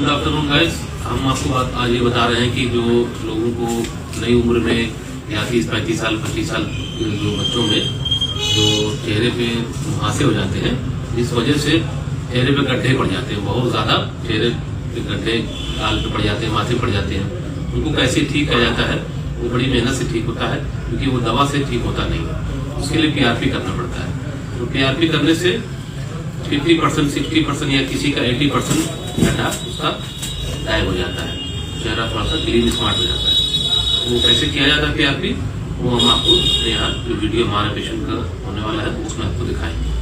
Good afternoon guys. हम आपको आज ये बता रहे हैं कि जो लोगों को नई उम्र में या 30-35 साल 25 साल के जो बच्चों में जो चेहरे पे मुहासे हो जाते हैं, जिस वजह से चेहरे पे गड्ढे पड़ जाते हैं, बहुत ज्यादा चेहरे पे गड्ढे गाल पे पड़ जाते हैं, माथे पड़ जाते हैं, उनको कैसे ठीक किया जाता है? वो बड़ी मेहनत से ठीक होता है, क्योंकि वो दवा से ठीक होता नहीं है। उसके लिए PRP करना पड़ता है। तो PRP करने से 50%, 60% या किसी का 80% गड्ढा उसका गायब हो जाता है, चेहरा थोड़ा सा क्लीन स्मार्ट हो जाता है। वो कैसे किया जाता है PRP, वो हम आपको यहाँ जो वीडियो हमारे पेशेंट का होने वाला है उसमें आपको दिखाएंगे।